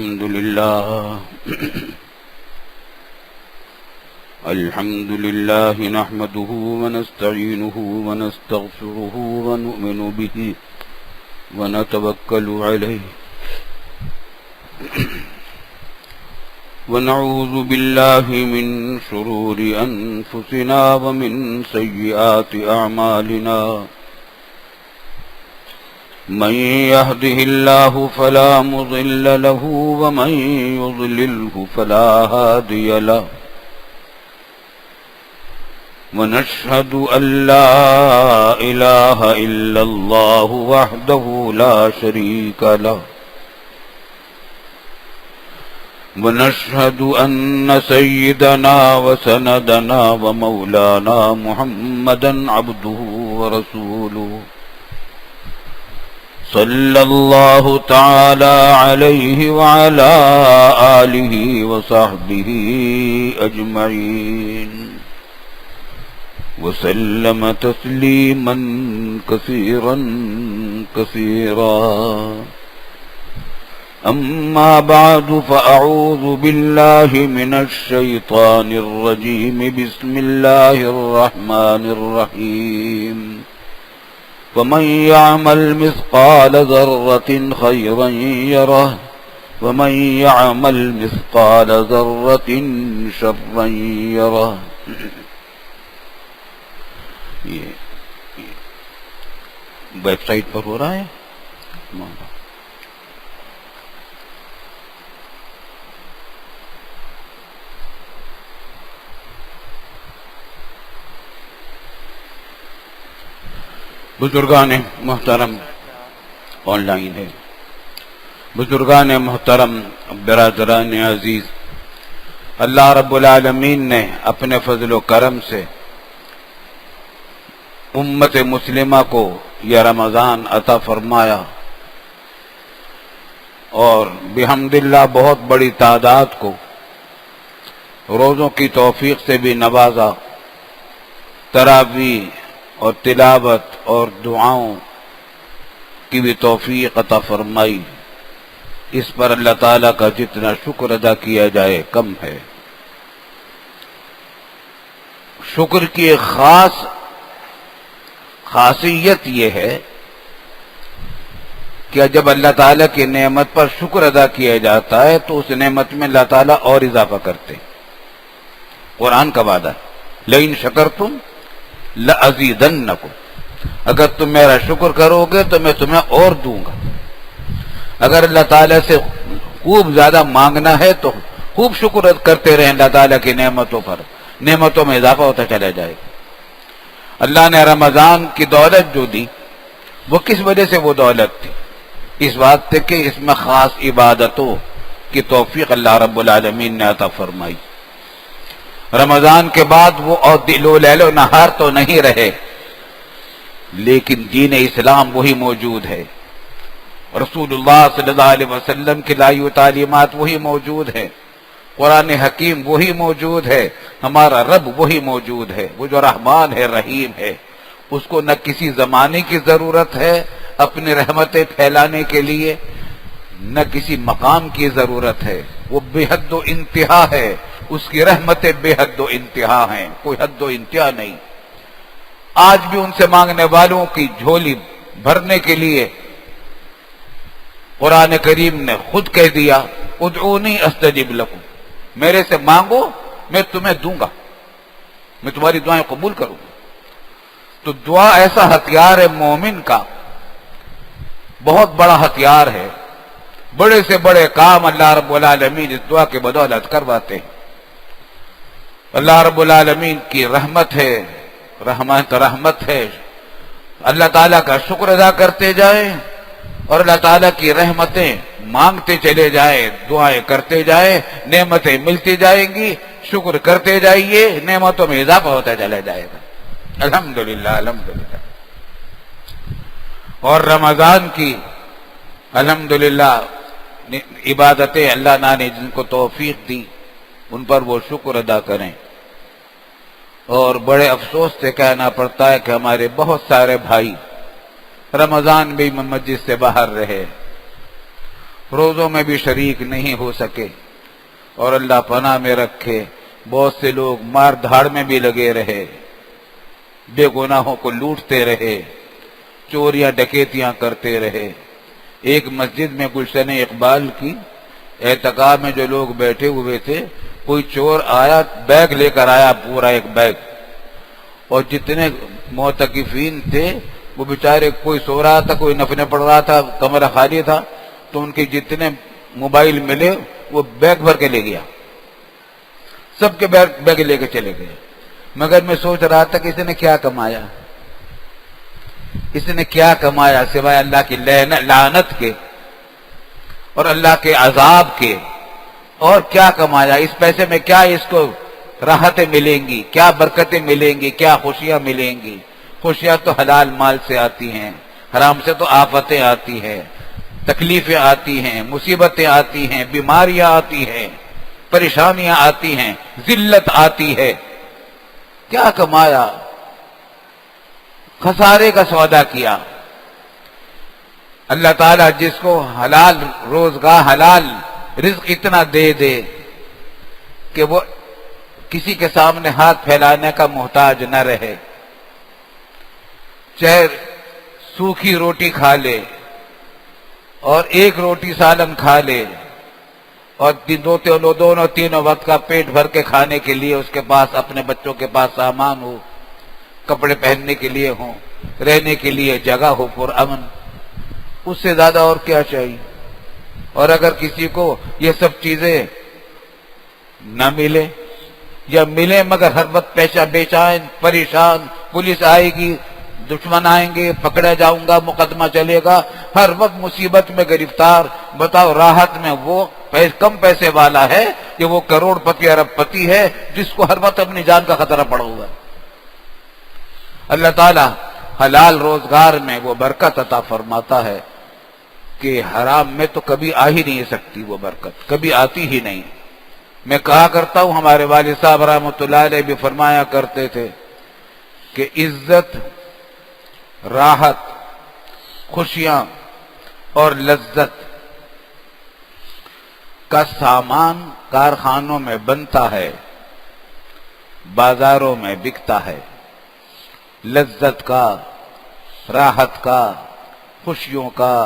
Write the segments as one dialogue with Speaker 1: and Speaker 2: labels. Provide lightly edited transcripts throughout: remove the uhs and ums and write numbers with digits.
Speaker 1: الحمد لله نحمده ونستعينه ونستغفره ونؤمن به ونتوكل عليه ونعوذ بالله من شرور أنفسنا ومن سيئات أعمالنا من يهده الله فلا مضل له ومن يضلله فلا هادي له ونشهد أن لا إله إلا الله وحده لا شريك له ونشهد أن سيدنا وسندنا ومولانا محمدا عبده ورسوله صلى الله تعالى عليه وعلى آله وصحبه أجمعين وسلم تسليما كثيرا كثيرا أما بعد فأعوذ بالله من الشيطان الرجيم بسم الله الرحمن الرحيم ومن يعمل مثقال ذرة خيرا يره ومن يعمل مثقال ذرة شرا يره یہ ویب سائٹ پر ہو رہا ہے. بزرگان محترم آن لائن ہے. بزرگان محترم برادران عزیز، اللہ رب العالمین نے اپنے فضل و کرم سے امت مسلمہ کو یہ رمضان عطا فرمایا اور بحمد اللہ بہت بڑی تعداد کو روزوں کی توفیق سے بھی نوازا، تراویح اور تلاوت اور دعاؤں کی بھی توفیق عطا فرمائی. اس پر اللہ تعالیٰ کا جتنا شکر ادا کیا جائے کم ہے. شکر کی ایک خاصیت یہ ہے کہ جب اللہ تعالیٰ کی نعمت پر شکر ادا کیا جاتا ہے تو اس نعمت میں اللہ تعالیٰ اور اضافہ کرتے ہیں. قرآن کا وعدہ ہے لئن شکرتم لأزیدنکم، اگر تم میرا شکر کرو گے تو میں تمہیں اور دوں گا. اگر اللہ تعالیٰ سے خوب زیادہ مانگنا ہے تو خوب شکر کرتے رہیں اللہ تعالیٰ کی نعمتوں پر، نعمتوں میں اضافہ ہوتا چلا جائے گا. اللہ نے رمضان کی دولت جو دی وہ کس وجہ سے وہ دولت تھی؟ اس بات سے کہ اس میں خاص عبادتوں کی توفیق اللہ رب العالمین نے عطا فرمائی. رمضان کے بعد وہ اور دل و لیل و نہار تو نہیں رہے، لیکن دین اسلام وہی موجود ہے، رسول اللہ صلی اللہ علیہ وسلم کی لائی ہوئی تعلیمات وہی موجود ہے، قرآن حکیم وہی موجود ہے، ہمارا رب وہی موجود ہے. وہ جو رحمان ہے رحیم ہے، اس کو نہ کسی زمانے کی ضرورت ہے اپنی رحمتیں پھیلانے کے لیے، نہ کسی مقام کی ضرورت ہے. وہ بے حد و انتہا ہے، اس کی رحمتیں بے حد و انتہا ہیں، کوئی حد و انتہا نہیں. آج بھی ان سے مانگنے والوں کی جھولی بھرنے کے لیے قرآن کریم نے خود کہہ دیا ادعونی استجب لکم، میرے سے مانگو میں تمہیں دوں گا، میں تمہاری دعائیں قبول کروں گا. تو دعا ایسا ہتھیار ہے مومن کا، بہت بڑا ہتھیار ہے. بڑے سے بڑے کام اللہ رب العالمین اس دعا کے بدولت کرواتے ہیں. اللہ رب العالمین کی رحمت ہے، رحمت ہے. اللہ تعالیٰ کا شکر ادا کرتے جائیں اور اللہ تعالیٰ کی رحمتیں مانگتے چلے جائیں، دعائیں کرتے جائیں، نعمتیں ملتی جائیں گی. شکر کرتے جائیے، نعمتوں میں اضافہ ہوتا چلا جائے گا. الحمدللہ الحمدللہ. اور رمضان کی الحمدللہ عبادتیں اللہ نے جن کو توفیق دی ان پر وہ شکر ادا کریں. اور بڑے افسوس سے کہنا پڑتا ہے کہ ہمارے بہت سارے بھائی رمضان بھی مسجد سے باہر رہے روزوں میں بھی شریک نہیں ہو سکے، اور اللہ پناہ میں رکھے بہت سے لوگ مار دھاڑ میں بھی لگے رہے، بے گناہوں کو لوٹتے رہے، چوریاں ڈکیتیاں کرتے رہے۔ ایک مسجد میں گلشن اقبال کی اعتکاف میں جو لوگ بیٹھے ہوئے تھے، کوئی چور آیا، بیگ لے کر آیا، پورا ایک بیگ، اور جتنے معتکفین تھے وہ بیچارے، کوئی سو رہا تھا، کوئی نفلیں پڑھ رہا تھا، کمرہ خالی تھا، تو ان کے جتنے موبائل ملے وہ بیگ بھر کے لے گیا، سب کے بیگ لے کے چلے گئے۔ مگر میں سوچ رہا تھا کہ اس نے کیا کمایا، اس نے کیا کمایا سوائے اللہ کی لعنت کے اور اللہ کے عذاب کے، اور کیا کمایا؟ اس پیسے میں کیا اس کو راحتیں ملیں گی، کیا برکتیں ملیں گی، کیا خوشیاں ملیں گی؟ خوشیاں تو حلال مال سے آتی ہیں، حرام سے تو آفتیں آتی ہیں، تکلیفیں آتی ہیں، مصیبتیں آتی ہیں، بیماریاں آتی ہیں، پریشانیاں آتی ہیں، ذلت آتی ہے۔ کیا کمایا؟ خسارے کا سودا کیا۔ اللہ تعالیٰ جس کو حلال روزگار، حلال رزق اتنا دے دے کہ وہ کسی کے سامنے ہاتھ پھیلانے کا محتاج نہ رہے، چاہے سوکھی روٹی کھا لے اور ایک روٹی سالن کھا لے، اور دونوں تینوں وقت کا پیٹ بھر کے کھانے کے لیے اس کے پاس، اپنے بچوں کے پاس سامان ہو، کپڑے پہننے کے لیے ہوں، رہنے کے لیے جگہ ہو پرامن، اس سے زیادہ اور کیا چاہیے؟ اور اگر کسی کو یہ سب چیزیں نہ ملے یا ملے مگر ہر وقت پیسہ بیچائن، پریشان، پولیس آئے گی، دشمن آئیں گے، پکڑا جاؤں گا، مقدمہ چلے گا، ہر وقت مصیبت میں گرفتار، بتاؤ راحت میں وہ کم پیسے والا ہے کہ وہ کروڑ پتی ارب پتی ہے جس کو ہر وقت اپنی جان کا خطرہ پڑا ہوا ہے؟ اللہ تعالیٰ حلال روزگار میں وہ برکت عطا فرماتا ہے کہ حرام میں تو کبھی آ ہی نہیں سکتی، وہ برکت کبھی آتی ہی نہیں۔ میں کہا کرتا ہوں، ہمارے والد صاحب رحمۃ اللہ علیہ بھی فرمایا کرتے تھے کہ عزت، راحت، خوشیاں اور لذت کا سامان کارخانوں میں بنتا ہے، بازاروں میں بکتا ہے۔ لذت کا، راحت کا، خوشیوں کا،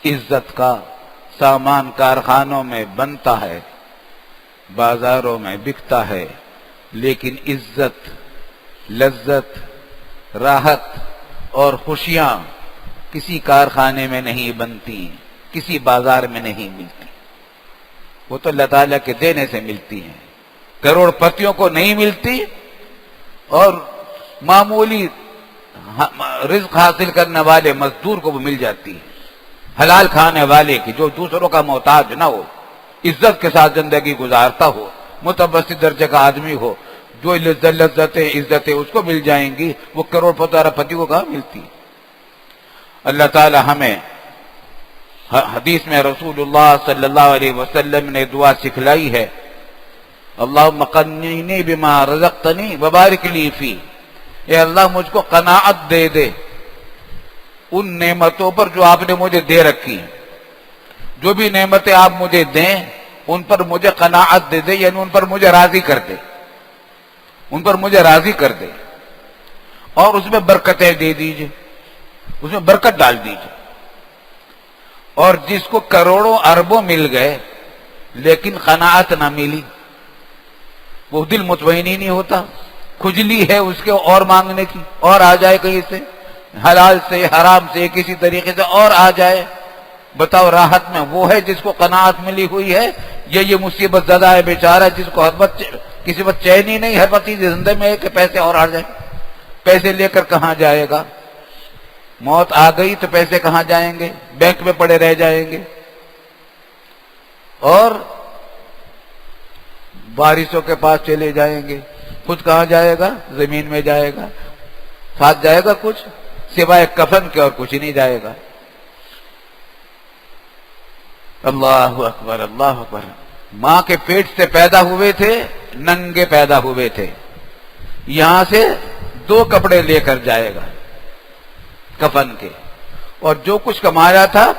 Speaker 1: عزت کا سامان کارخانوں میں بنتا ہے، بازاروں میں بکتا ہے، لیکن عزت، لذت، راحت اور خوشیاں کسی کارخانے میں نہیں بنتی، کسی بازار میں نہیں ملتی، وہ تو اللہ تعالیٰ کے دینے سے ملتی ہیں۔ کروڑ پتیوں کو نہیں ملتی، اور معمولی رزق حاصل کرنے والے مزدور کو وہ مل جاتی ہے، حلال کھانے والے کی، جو دوسروں کا محتاج نہ ہو، عزت کے ساتھ زندگی گزارتا ہو، متوسط درجے کا آدمی ہو، جو لذتیں عزتیں اس کو مل جائیں گی، وہ کروڑ پتی کو کہاں ملتی؟ اللہ تعالی ہمیں، حدیث میں رسول اللہ صلی اللہ علیہ وسلم نے دعا سکھلائی ہے، اللہم قنینی بما رزقتنی وبارک لی فی، اے اللہ مجھ کو قناعت دے دے ان نعمتوں پر جو آپ نے مجھے دے رکھی ہیں، جو بھی نعمتیں آپ مجھے دیں ان پر مجھے قناعت دے دے، یعنی ان پر مجھے راضی کر دے، ان پر مجھے راضی کر دے، اور اس میں برکتیں دے دیجئے، اس میں برکت ڈال دیجئے۔ اور جس کو کروڑوں اربوں مل گئے لیکن قناعت نہ ملی، وہ دل مطمئن ہی نہیں ہوتا، کھجلی ہے اس کے اور مانگنے کی، اور آ جائے کہیں سے، حلال سے حرام سے کسی طریقے سے اور آ جائے۔ بتاؤ راحت میں وہ ہے جس کو قناعت ملی ہوئی ہے، یہ مصیبت زدہ ہے بیچارہ جس کو ہر وقت کسی وقت چین ہی نہیں، ہر وقت زندگی میں ہے کہ پیسے اور آ جائیں۔ پیسے لے کر کہاں جائے گا؟ موت آ گئی تو پیسے کہاں جائیں گے؟ بینک میں پڑے رہ جائیں گے، اور وارثوں کے پاس چلے جائیں گے۔ خود کہاں جائے گا؟ زمین میں جائے گا۔ ساتھ جائے گا کچھ سوائے کفن کے اور کچھ نہیں جائے گا۔ اللہ اکبر، اللہ اکبر۔ ماں کے پیٹ سے پیدا ہوئے تھے، ننگے پیدا ہوئے تھے، یہاں سے 2 کپڑے لے کر جائے گا کفن کے، اور جو کچھ کمایا تھا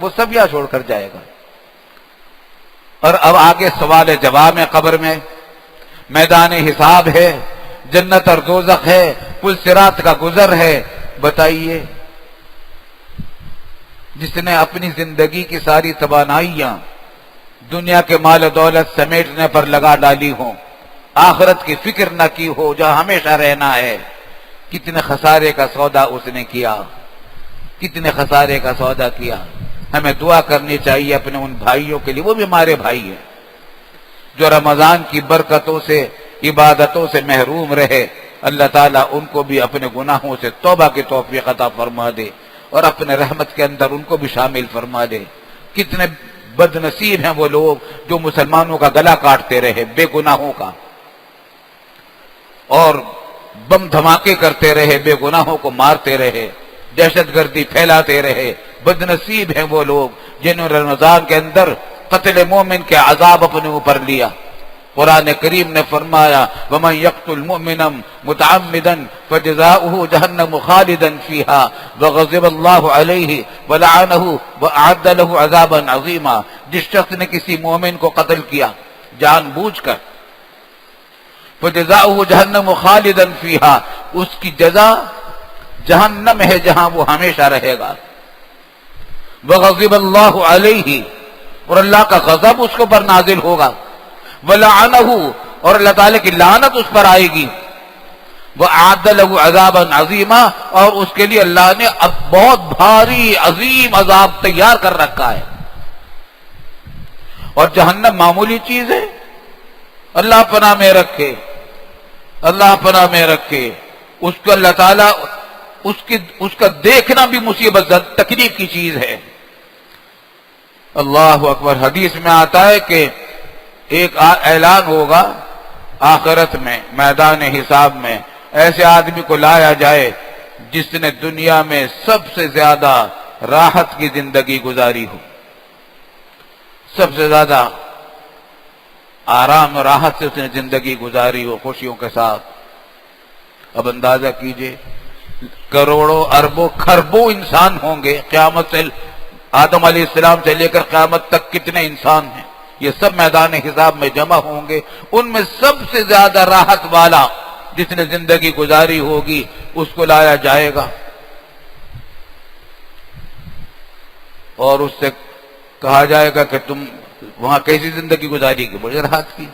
Speaker 1: وہ سب یہاں چھوڑ کر جائے گا۔ اور اب آگے سوال جواب ہے، قبر میں میدان حساب ہے، جنت اور دوزخ ہے، پل صراط کا گزر ہے۔ بتائیے، جس نے اپنی زندگی کی ساری توانائیاں دنیا کے مال و دولت سمیٹنے پر لگا ڈالی ہوں، آخرت کی فکر نہ کی ہو جہاں ہمیشہ رہنا ہے، کتنے خسارے کا سودا اس نے کیا، کتنے خسارے کا سودا کیا۔ ہمیں دعا کرنی چاہیے اپنے ان بھائیوں کے لیے، وہ بھی ہمارے بھائی ہیں جو رمضان کی برکتوں سے، عبادتوں سے محروم رہے۔ اللہ تعالیٰ ان کو بھی اپنے گناہوں سے توبہ کی توفیق عطا فرما دے اور اپنے رحمت کے اندر ان کو بھی شامل فرما دے۔ کتنے بد نصیب ہیں وہ لوگ جو مسلمانوں کا گلا کاٹتے رہے بے گناہوں کا، اور بم دھماکے کرتے رہے، بے گناہوں کو مارتے رہے، دہشت گردی پھیلاتے رہے۔ بد نصیب ہیں وہ لوگ جنہوں نے رمضان کے اندر قتل مومن کے عذاب اپنے اوپر لیا۔ قرآن کریم نے فرمایا وَمَن يَقْتُلْ مُؤْمِنًا مُتَعَمِّدًا فَجَزَاؤُهُ جَهَنَّمُ خَالِدًا فِيهَا وَغَضِبَ اللَّهُ عَلَيْهِ وَلَعَنَهُ وَأَعَدَّ لَهُ عَذَابًا عَظِيمًا۔ جس شخص نے کسی مومن کو قتل کیا جان بوجھ کر، فَجَزَاؤُهُ جَهَنَّمُ خَالِدًا فِيهَا، اس کی جزا جہنم ہے جہاں وہ ہمیشہ رہے گا۔ وَغَضِبَ اللَّهُ عَلَيْهِ، اور اللہ کا غضب اس کے اوپر نازل ہوگا۔ وَلَعَنَهُ، اور اللہ تعالیٰ کی لعنت اس پر آئے گی۔ وَأَعَدَّ لَهُ عَذَابًا عَظِيمًا، اور اس کے لیے اللہ نے اب بہت بھاری عظیم عذاب تیار کر رکھا ہے۔ اور جہنم معمولی چیز ہے؟ اللہ پناہ میں رکھے، اللہ پناہ میں رکھے۔ اس کو اللہ تعالیٰ اس کا دیکھنا بھی مصیبت تکلیف کی چیز ہے۔ اللہ اکبر۔ حدیث میں آتا ہے کہ ایک اعلان ہوگا آخرت میں، میدان حساب میں، ایسے آدمی کو لایا جائے جس نے دنیا میں سب سے زیادہ راحت کی زندگی گزاری ہو، سب سے زیادہ آرام اور راحت سے اس نے زندگی گزاری ہو، خوشیوں کے ساتھ۔ اب اندازہ کیجئے کروڑوں اربوں کھربوں انسان ہوں گے، قیامت سے آدم علیہ السلام سے لے کر قیامت تک کتنے انسان ہیں، یہ سب میدان حساب میں جمع ہوں گے۔ ان میں سب سے زیادہ راحت والا جس نے زندگی گزاری ہوگی اس کو لایا جائے گا، اور اس سے کہا جائے گا کہ تم وہاں کیسی زندگی گزاری کی؟ بڑی راحت کی۔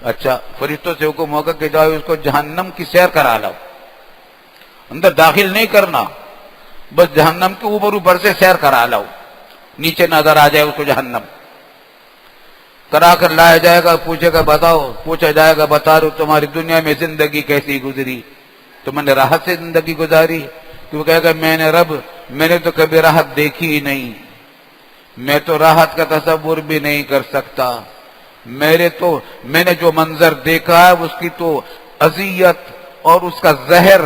Speaker 1: اچھا، فرشتوں سے حکم ہوگا کہ جاؤ اس کو جہنم کی سیر کرا لاؤ، اندر داخل نہیں کرنا، بس جہنم کے اوپر سے سیر کرا لاؤ، نیچے نظر آ جائے اس کو جہنم۔ کرا کر لایا جائے گا، پوچھے گا بتاؤ، پوچھا جائے گا بتا رہو تمہاری دنیا میں زندگی کیسی گزری، تم نے راحت سے زندگی گزاری؟ تو کہے گا میں نے تو کبھی راحت دیکھی ہی نہیں، میں تو راحت کا تصور بھی نہیں کر سکتا، میں نے جو منظر دیکھا ہے اس کی تو اذیت اور اس کا زہر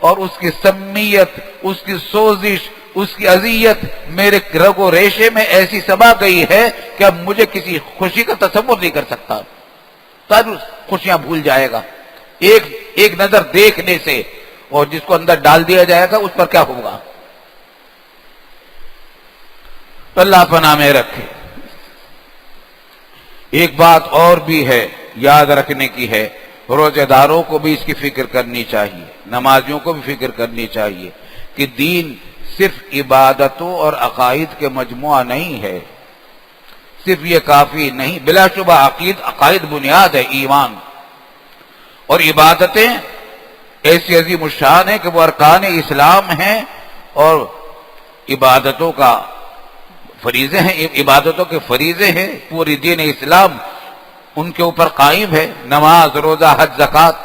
Speaker 1: اور اس کی سمیت، اس کی سوزش، اس کی اذیت میرے رگ و ریشے میں ایسی سما گئی ہے کہ اب مجھے کسی خوشی کا تصور نہیں کر سکتا، ساری خوشیاں بھول جائے گا ایک نظر دیکھنے سے، اور جس کو اندر ڈال دیا جائے گا اس پر کیا ہوگا؟ اللہ پناہ میں رکھے۔ ایک بات اور بھی ہے یاد رکھنے کی ہے، روزے داروں کو بھی اس کی فکر کرنی چاہیے، نمازیوں کو بھی فکر کرنی چاہیے کہ دین صرف عبادتوں اور عقائد کے مجموعہ نہیں ہے، صرف یہ کافی نہیں۔ بلا شبہ عقائد بنیاد ہے، ایمان اور عبادتیں ایسی عظیم الشان ہیں کہ وہ ارکان اسلام ہیں اور عبادتوں کا فریضے ہیں، عبادتوں کے فریضے ہیں، پوری دین اسلام ان کے اوپر قائم ہے۔ نماز، روزہ، حج، زکوٰۃ،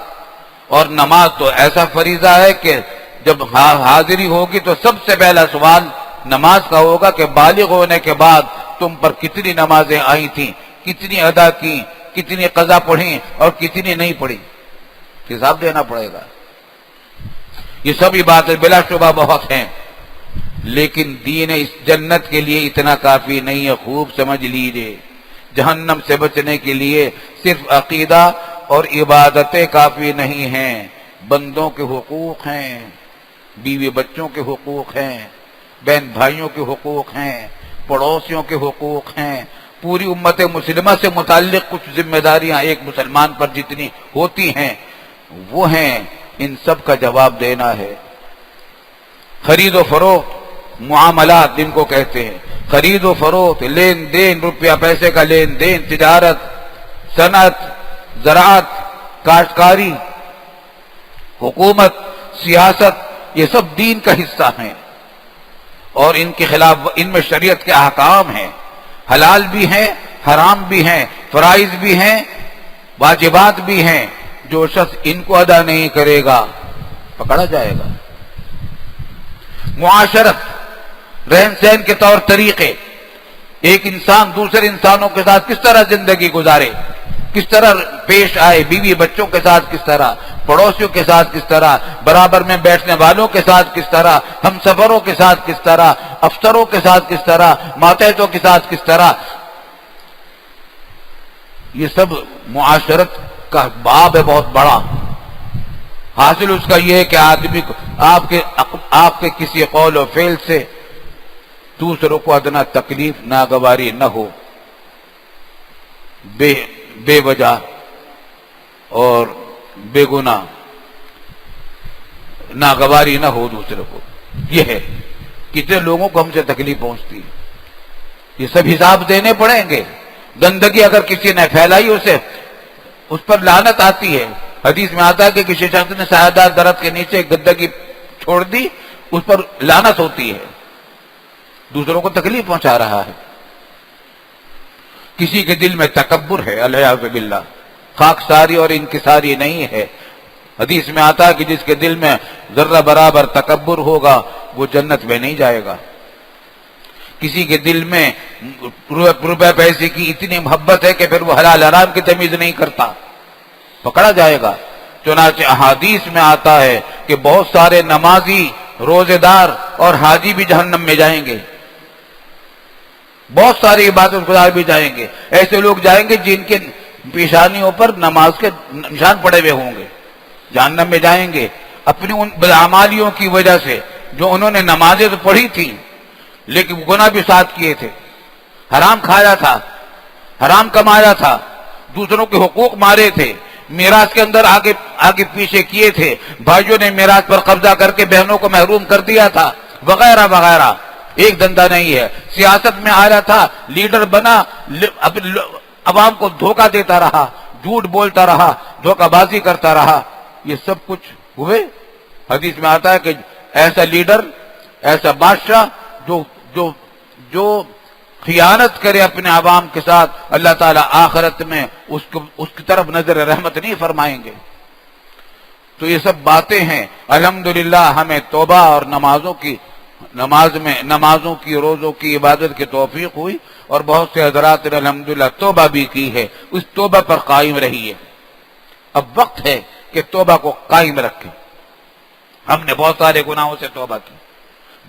Speaker 1: اور نماز تو ایسا فریضہ ہے کہ جب حاضری ہوگی تو سب سے پہلا سوال نماز کا ہوگا کہ بالغ ہونے کے بعد تم پر کتنی نمازیں آئی تھیں، کتنی ادا کی، کتنی قضا پڑھی اور کتنی نہیں پڑھی، حساب دینا پڑے گا۔ یہ سب عبادت بلا شبہ بہت ہیں، لیکن دین اس جنت کے لیے اتنا کافی نہیں ہے، خوب سمجھ لیجئے۔ جہنم سے بچنے کے لیے صرف عقیدہ اور عبادتیں کافی نہیں ہیں، بندوں کے حقوق ہیں، بیوی بچوں کے حقوق ہیں، بہن بھائیوں کے حقوق ہیں، پڑوسیوں کے حقوق ہیں، پوری امت مسلمہ سے متعلق کچھ ذمہ داریاں ایک مسلمان پر جتنی ہوتی ہیں وہ ہیں، ان سب کا جواب دینا ہے۔ خرید و فروخت، معاملات جن کو کہتے ہیں، خرید و فروخت، لین دین، روپیہ پیسے کا لین دین، تجارت، صنعت، زراعت، کاشتکاری، حکومت، سیاست، یہ سب دین کا حصہ ہیں، اور ان کے خلاف ان میں شریعت کے احکام ہیں، حلال بھی ہیں، حرام بھی ہیں، فرائض بھی ہیں، واجبات بھی ہیں۔ جو شخص ان کو ادا نہیں کرے گا پکڑا جائے گا۔ معاشرت، رہن سہن کے طور طریقے، ایک انسان دوسرے انسانوں کے ساتھ کس طرح زندگی گزارے، کس طرح پیش آئے، بیوی بچوں کے ساتھ کس طرح، پڑوسیوں کے ساتھ کس طرح، برابر میں بیٹھنے والوں کے ساتھ کس طرح، ہم سفروں کے ساتھ کس طرح، افسروں کے ساتھ کس طرح، ماتحتوں کے ساتھ کس طرح، یہ سب معاشرت کا باب ہے بہت بڑا۔ حاصل اس کا یہ ہے کہ آدمی کو آپ کے کسی قول و فعل سے دوسروں کو ادنا تکلیف ناگواری نہ ہو، بے وجہ اور بے گناہ ناگواری نہ ہو دوسرے کو۔ یہ ہے کتنے لوگوں کو ہم سے تکلیف پہنچتی ہے، یہ سب حساب دینے پڑیں گے۔ گندگی اگر کسی نے پھیلائی اس پر لعنت آتی ہے۔ حدیث میں آتا ہے کہ کسی شخص نے سایہ دار درخت کے نیچے گندگی چھوڑ دی، اس پر لعنت ہوتی ہے، دوسروں کو تکلیف پہنچا رہا ہے۔ کسی کے دل میں تکبر ہے، العیاذ باللہ، خاکساری اور انکساری نہیں ہے۔ حدیث میں آتا ہے کہ جس کے دل میں ذرہ برابر تکبر ہوگا وہ جنت میں نہیں جائے گا۔ کسی کے دل میں روپے پیسے کی اتنی محبت ہے کہ پھر وہ حلال حرام کی تمیز نہیں کرتا، پکڑا جائے گا۔ چنانچہ احادیث میں آتا ہے کہ بہت سارے نمازی، روزے دار اور حاجی بھی جہنم میں جائیں گے، بہت سارے عبادت گزار بھی جائیں گے۔ ایسے لوگ جائیں گے جن کے پیشانیوں پر نماز کے نشان پڑے ہوئے ہوں گے، جہنم میں جائیں گے اپنی ان بدعمالیوں کی وجہ سے، جو انہوں نے نمازیں تو پڑھی تھیں لیکن گناہ بھی ساتھ کیے تھے، حرام کھایا تھا، حرام کمایا تھا، دوسروں کے حقوق مارے تھے، میراث کے اندر آگے پیچھے کیے تھے، بھائیوں نے میراث پر قبضہ کر کے بہنوں کو محروم کر دیا تھا، وغیرہ وغیرہ۔ ایک دندہ نہیں ہے، سیاست میں آیا تھا، لیڈر بنا، عوام کو دھوکہ دیتا رہا، جھوٹ بولتا رہا، دھوکہ بازی کرتا رہا، یہ سب کچھ ہوئے۔ حدیث میں آتا ہے کہ ایسا لیڈر، ایسا بادشاہ جو خیانت کرے اپنے عوام کے ساتھ، اللہ تعالیٰ آخرت میں اس کی طرف نظر رحمت نہیں فرمائیں گے۔ تو یہ سب باتیں ہیں۔ الحمدللہ ہمیں توبہ اور نمازوں کی، روزوں کی عبادت کی توفیق ہوئی، اور بہت سے حضرات نے الحمدللہ توبہ بھی کی ہے، اس توبہ پر قائم رہی ہے۔ اب وقت ہے کہ توبہ کو قائم رکھیں۔ ہم نے بہت سارے گناہوں سے توبہ کی،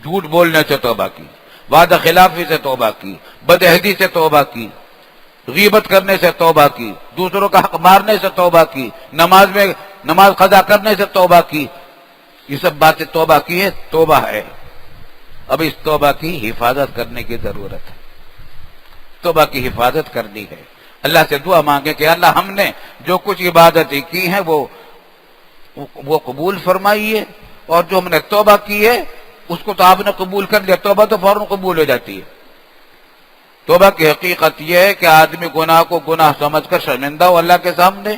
Speaker 1: جھوٹ بولنے سے توبہ کی، وعدہ خلافی سے توبہ کی، بدعہدی سے توبہ کی، غیبت کرنے سے توبہ کی، دوسروں کا حق مارنے سے توبہ کی، نماز قضا کرنے سے توبہ کی، یہ سب باتیں توبہ کی ہے، توبہ ہے۔ اب اس توبہ کی حفاظت کرنے کی ضرورت ہے، توبہ کی حفاظت کرنی ہے۔ اللہ سے دعا مانگے کہ اللہ ہم نے جو کچھ عبادتیں کی ہیں وہ قبول فرمائیے، اور جو ہم نے توبہ کی ہے اس کو تو آپ نے قبول کر لیا، توبہ تو فوراً قبول ہو جاتی ہے۔ توبہ کی حقیقت یہ ہے کہ آدمی گناہ کو گناہ سمجھ کر شرمندہ ہو اللہ کے سامنے،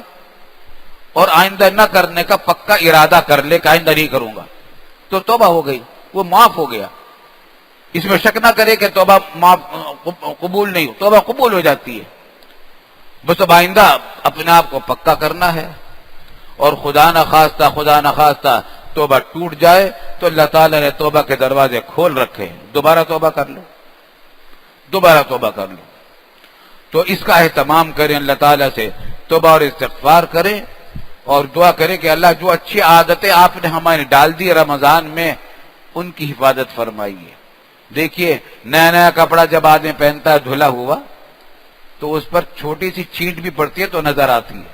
Speaker 1: اور آئندہ نہ کرنے کا پکا ارادہ کر لے کہ آئندہ نہیں کروں گا، تو توبہ ہو گئی، وہ معاف ہو گیا۔ اس میں شک نہ کرے کہ توبہ قبول نہیں ہو، توبہ قبول ہو جاتی ہے۔ بس اب آئندہ اپنے آپ کو پکا کرنا ہے، اور خدا نہ خواستہ توبہ ٹوٹ جائے تو اللہ تعالیٰ نے توبہ کے دروازے کھول رکھے ہیں، دوبارہ توبہ کر لو۔ تو اس کا اہتمام کریں، اللہ تعالیٰ سے توبہ اور استغفار کریں، اور دعا کریں کہ اللہ جو اچھی عادتیں آپ نے ہمارے ڈال دی رمضان میں ان کی حفاظت فرمائیے۔ دیکھیے نیا کپڑا جب آدمی پہنتا ہے دھلا ہوا تو اس پر چھوٹی سی چھینٹ بھی پڑتی ہے تو نظر آتی ہے۔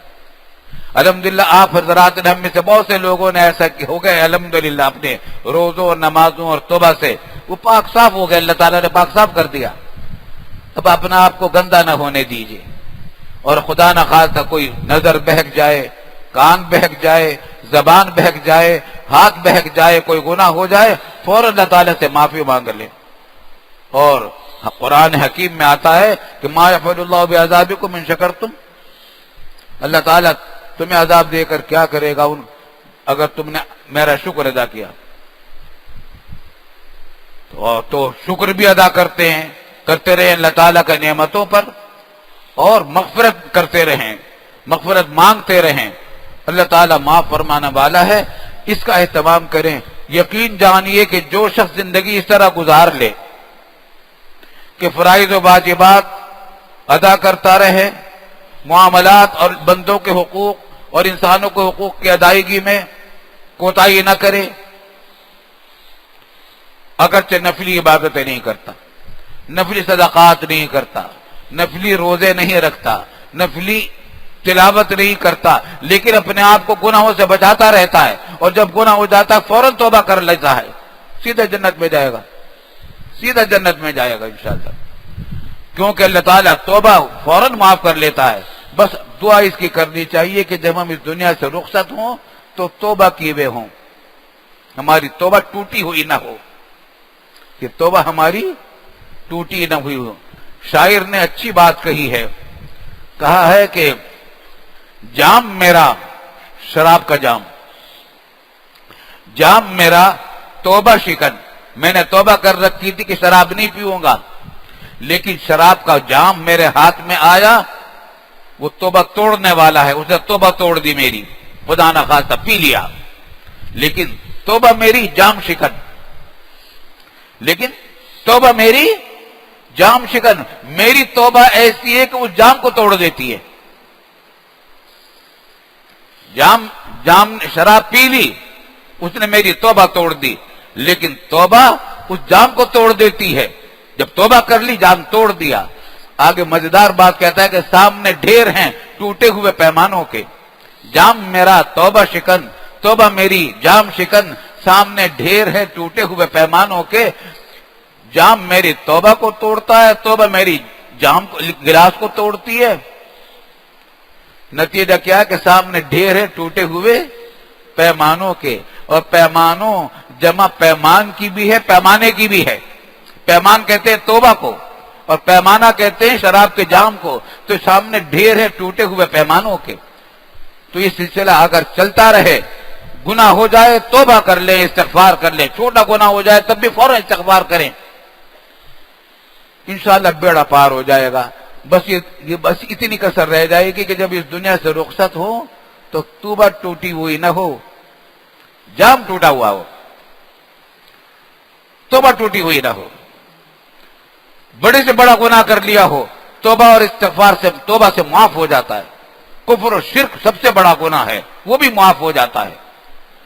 Speaker 1: الحمدللہ آپ حضرات نے ہم میں سے بہت سے لوگوں نے ایسا ہو گئے، الحمدللہ اپنے روزوں اور نمازوں اور توبہ سے وہ پاک صاف ہو گئے، اللہ تعالیٰ نے پاک صاف کر دیا۔ اب اپنا آپ کو گندا نہ ہونے دیجیے، اور خدا نہ خواستہ کوئی نظر بہک جائے، کان بہک جائے، زبان بہک جائے، ہاتھ بہک جائے، کوئی گناہ ہو جائے، فوراً اللہ تعالیٰ سے معافی مانگ لیں۔ اور قرآن حکیم میں آتا ہے کہ ما یفعل اللہ بعذابکم ان شکرتم، اللہ تعالیٰ تمہیں عذاب دے کر کیا کرے گا اگر تم نے میرا شکر ادا کیا۔ تو شکر بھی ادا کرتے رہیں اللہ تعالیٰ کا نعمتوں پر، اور مغفرت کرتے رہیں، مغفرت مانگتے رہیں۔ اللہ تعالیٰ معاف فرمانے والا ہے، اس کا اہتمام کریں۔ یقین جانیے کہ جو شخص زندگی اس طرح گزار لے کہ فرائض و واجبات ادا کرتا رہے، معاملات اور بندوں کے حقوق اور انسانوں کے حقوق کی ادائیگی میں کوتاہی نہ کرے، اگرچہ نفلی عبادتیں نہیں کرتا، نفلی صدقات نہیں کرتا، نفلی روزے نہیں رکھتا، نفلی تلاوت نہیں کرتا، لیکن اپنے آپ کو گناہوں سے بچاتا رہتا ہے، اور جب گناہ ہو جاتا ہے فوراً توبہ کر لیتا ہے، سیدھا جنت میں جائے گا، سیدھا جنت میں جائے گا انشاءاللہ، کیونکہ اللہ تعالیٰ توبہ فوراً معاف کر لیتا ہے۔ بس دعا اس کی کرنی چاہیے کہ جب ہم اس دنیا سے رخصت ہوں تو توبہ کیے ہوئے ہوں، ہماری توبہ ٹوٹی ہوئی نہ ہو، کہ توبہ ہماری ٹوٹی نہ ہوئی ہو۔ شاعر نے اچھی بات کہی ہے، کہا ہے کہ جام میرا شراب کا جام میرا توبہ شکن، میں نے توبہ کر رکھی تھی کہ شراب نہیں پیوں گا، لیکن شراب کا جام میرے ہاتھ میں آیا، وہ توبہ توڑنے والا ہے، اس نے توبہ توڑ دی میری، خدا نہ خواستہ پی لیا، لیکن توبہ میری جام شکن، لیکن توبہ میری جام شکن، میری توبہ ایسی ہے کہ اس جام کو توڑ دیتی ہے۔ جام شراب پی لی، اس نے میری توبہ توڑ دی، لیکن توبہ اس جام کو توڑ دیتی ہے۔ جب توبہ کر لی، جام توڑ دیا۔ آگے مزیدار بات کہتا ہے کہ سامنے ڈھیر ہیں ٹوٹے ہوئے پیمانوں کے، جام میرا توبہ شکن، توبہ میری جام شکن، سامنے ڈھیر ہے ٹوٹے ہوئے پیمانوں کے، جام میری توبہ کو توڑتا ہے، توبہ میری جام گلاس کو توڑتی ہے۔ نتیجہ کیا ہے کہ سامنے ڈھیر ہے ٹوٹے ہوئے پیمانوں کے، اور پیمانوں جمع پیمان کی بھی ہے، پیمانے کی بھی ہے۔ پیمان کہتے ہیں توبہ کو، اور پیمانہ کہتے ہیں شراب کے جام کو، تو سامنے ڈھیر ہے ٹوٹے ہوئے پیمانوں کے۔ تو یہ سلسلہ اگر چلتا رہے، گناہ ہو جائے توبہ کر لیں، استغفار کر لیں، چھوٹا گناہ ہو جائے تب بھی فوراً استغفار کریں، انشاءاللہ بیڑا پار ہو جائے گا۔ بس اتنی کسر رہ جائے گی کہ جب اس دنیا سے رخصت ہو تو توبہ ٹوٹی ہوئی نہ ہو، جام ٹوٹا ہوا ہو، توبہ ٹوٹی ہوئی نہ ہو، بڑے سے بڑا گناہ کر لیا ہو، توبہ اور استغفار سے توبہ سے معاف ہو جاتا ہے۔ کفر و شرک سب سے بڑا گناہ ہے، وہ بھی معاف ہو جاتا ہے۔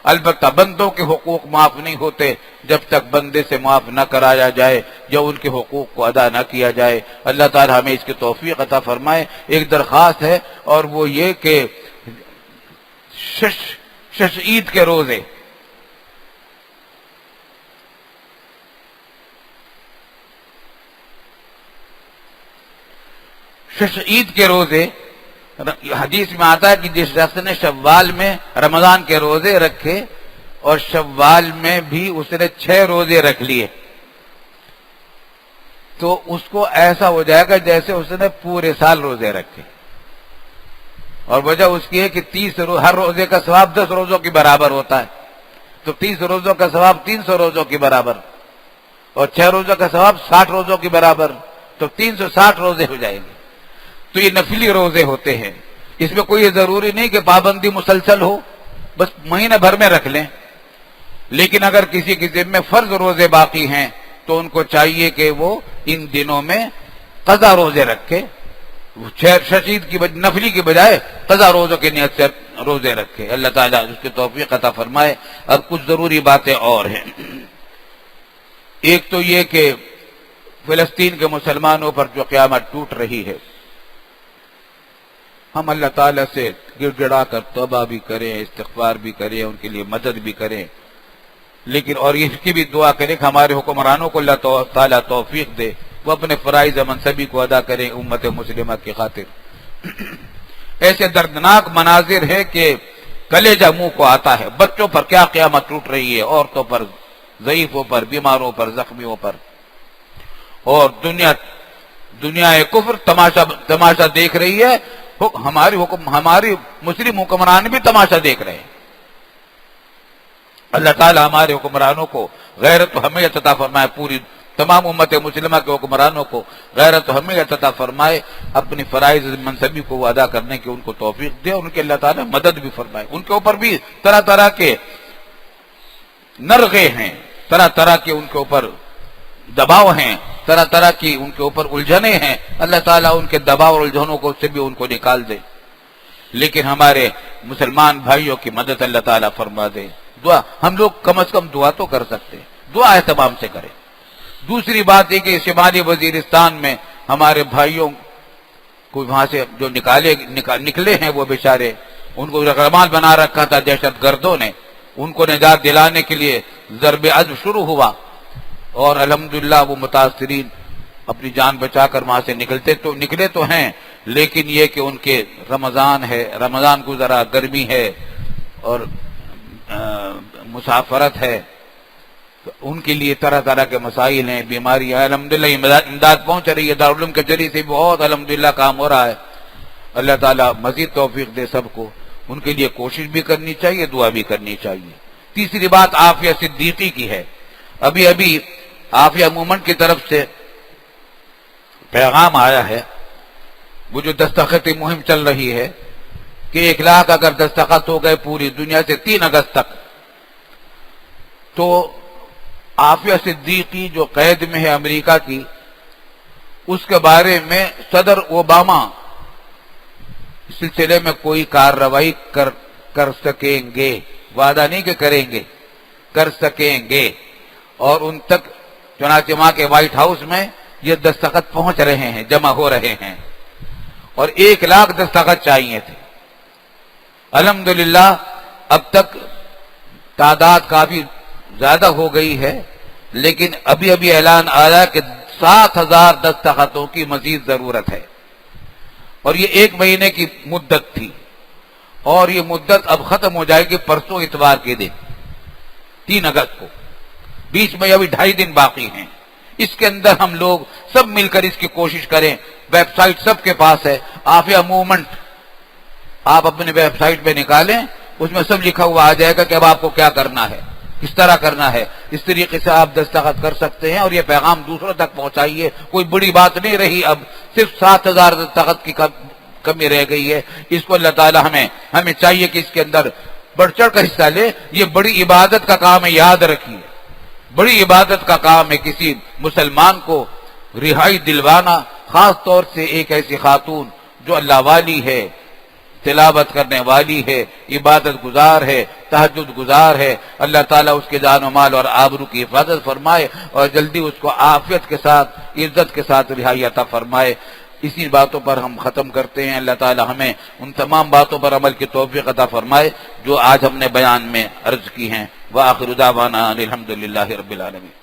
Speaker 1: البتہ بندوں کے حقوق معاف نہیں ہوتے جب تک بندے سے معاف نہ کرایا جائے، جو ان کے حقوق کو ادا نہ کیا جائے۔ اللہ تعالی ہمیں اس کی توفیق عطا فرمائے۔ ایک درخواست ہے، اور وہ یہ کہ شش عید کے روزے، شش عید کے روزے، حدیث میں آتا ہے کہ جس شخص نے شوال میں رمضان کے روزے رکھے اور شوال میں بھی اس نے 6 روزے رکھ لیے، تو اس کو ایسا ہو جائے گا جیسے اس نے پورے سال روزے رکھے۔ اور وجہ اس کی ہے کہ ہر روزے کا ثواب 10 روزوں کے برابر ہوتا ہے، تو 30 روزوں کا ثواب 300 روزوں کے برابر، اور 6 روزوں کا ثواب 60 روزوں کے برابر، تو 360 روزے ہو جائیں گے۔ تو یہ نفلی روزے ہوتے ہیں، اس میں کوئی ضروری نہیں کہ پابندی مسلسل ہو، بس مہینہ بھر میں رکھ لیں۔ لیکن اگر کسی کے ذمہ فرض روزے باقی ہیں تو ان کو چاہیے کہ وہ ان دنوں میں قضا روزے رکھے، ششید کی نفلی کی بجائے قضا روزوں کی نیت سے روزے رکھے۔ اللہ تعالیٰ اس کی توفیق عطا فرمائے۔ اب کچھ ضروری باتیں اور ہیں۔ ایک تو یہ کہ فلسطین کے مسلمانوں پر جو قیامت ٹوٹ رہی ہے، ہم اللہ تعالیٰ سے گڑ گڑا کر توبہ بھی کریں، استغفار بھی کریں، ان کے لیے مدد بھی کریں، لیکن اور اس کی بھی دعا کریں کہ ہمارے حکمرانوں کو اللہ تعالیٰ توفیق دے وہ اپنے فرائض منصبی کو ادا کریں امت مسلمہ کی خاطر۔ ایسے دردناک مناظر ہے کہ کلیجہ منہ کو آتا ہے۔ بچوں پر کیا قیامت ٹوٹ رہی ہے، عورتوں پر، ضعیفوں پر، بیماروں پر، زخمیوں پر، اور دنیا کفر تماشا دیکھ رہی ہے۔ ہماری مسلم حکمران بھی تماشا دیکھ رہے ہیں۔ اللہ تعالی ہمارے حکمرانوں کو غیرت و حمیت عطا فرمائے، پوری تمام امت مسلمہ کے حکمرانوں کو غیرت و حمیت عطا فرمائے، اپنی فرائض منصبی کو وہ ادا کرنے کی ان کو توفیق دے، ان کے اللہ تعالی مدد بھی فرمائے۔ ان کے اوپر بھی طرح طرح کے نرغے ہیں، طرح طرح کے ان کے اوپر دباؤ ہیں، طرح طرح کی ان کے اوپر الجھنیں ہیں۔ اللہ تعالیٰ ان کے دباؤ اور الجھنوں کو سے بھی ان کو نکال دے، لیکن ہمارے مسلمان بھائیوں کی مدد اللہ تعالیٰ فرما دے۔ دعا ہم لوگ کم از کم دعا تو کر سکتے ہیں، دعا اہتمام سے کریں۔ دوسری بات یہ کہ شمالی وزیرستان میں ہمارے بھائیوں کو وہاں سے جو نکلے ہیں وہ بیچارے، ان کو رہبان بنا رکھا تھا دہشت گردوں نے، ان کو نجات دلانے کے لیے ضرب عزم شروع ہوا، اور الحمدللہ وہ متاثرین اپنی جان بچا کر وہاں سے نکلے تو ہیں، لیکن یہ کہ ان کے رمضان ہے، رمضان کو ذرا گرمی ہے اور مسافرت ہے، تو ان کے لیے طرح طرح کے مسائل ہیں، بیماری ہے۔ الحمدللہ امداد پہنچ رہی ہے، دارالعلوم کے ذریعے سے بہت الحمدللہ کام ہو رہا ہے۔ اللہ تعالیٰ مزید توفیق دے سب کو، ان کے لیے کوشش بھی کرنی چاہیے، دعا بھی کرنی چاہیے۔ تیسری بات عافیہ صدیقی کی ہے۔ ابھی عافیہ مومنٹ کی طرف سے پیغام آیا ہے، وہ جو دستخطی مہم چل رہی ہے کہ 1 لاکھ اگر دستخط ہو گئے پوری دنیا سے 3 اگست تک، تو عافیہ صدیقی جو قید میں ہے امریکہ کی، اس کے بارے میں صدر اوباما اس سلسلے میں کوئی کارروائی کر سکیں گے، وعدہ نہیں کہ کریں گے، کر سکیں گے، اور ان تک چنانچہ وہاں کے وائٹ ہاؤس میں یہ دستخط پہنچ رہے ہیں، جمع ہو رہے ہیں، اور 1 لاکھ دستخط چاہیے تھے۔ الحمدللہ اب تک تعداد کافی زیادہ ہو گئی ہے، لیکن ابھی اعلان آیا کہ 7,000 دستخطوں کی مزید ضرورت ہے، اور یہ 1 مہینے کی مدت تھی، اور یہ مدت اب ختم ہو جائے گی پرسوں اتوار کے دن 3 اگست کو۔ بیچ میں ابھی 2.5 دن باقی ہیں، اس کے اندر ہم لوگ سب مل کر اس کی کوشش کریں۔ ویب سائٹ سب کے پاس ہے، عافیہ موومنٹ، آپ اپنے ویب سائٹ پہ نکالیں، اس میں سب لکھا ہوا آ جائے گا کہ اب آپ کو کیا کرنا ہے، کس طرح کرنا ہے۔ اس طریقے سے آپ دستخط کر سکتے ہیں، اور یہ پیغام دوسروں تک پہنچائیے۔ کوئی بڑی بات نہیں رہی، اب صرف 7,000 دستخط کی کمی رہ گئی ہے۔ اس کو اللہ تعالی ہمیں چاہیے کہ اس کے اندر بڑھ چڑھ کر حصہ لے۔ یہ بڑی عبادت کا کام ہے، یاد رکھیے، بڑی عبادت کا کام ہے کسی مسلمان کو رہائی دلوانا، خاص طور سے ایک ایسی خاتون جو اللہ والی ہے، تلاوت کرنے والی ہے، عبادت گزار ہے، تہجد گزار ہے۔ اللہ تعالیٰ اس کے جان و مال اور آبرو کی حفاظت فرمائے، اور جلدی اس کو عافیت کے ساتھ، عزت کے ساتھ رہائی عطا فرمائے۔ اسی باتوں پر ہم ختم کرتے ہیں۔ اللہ تعالیٰ ہمیں ان تمام باتوں پر عمل کی توفیق عطا فرمائے جو آج ہم نے بیان میں عرض کی ہیں۔ وآخر دعوانا الحمدللہ رب العالمین۔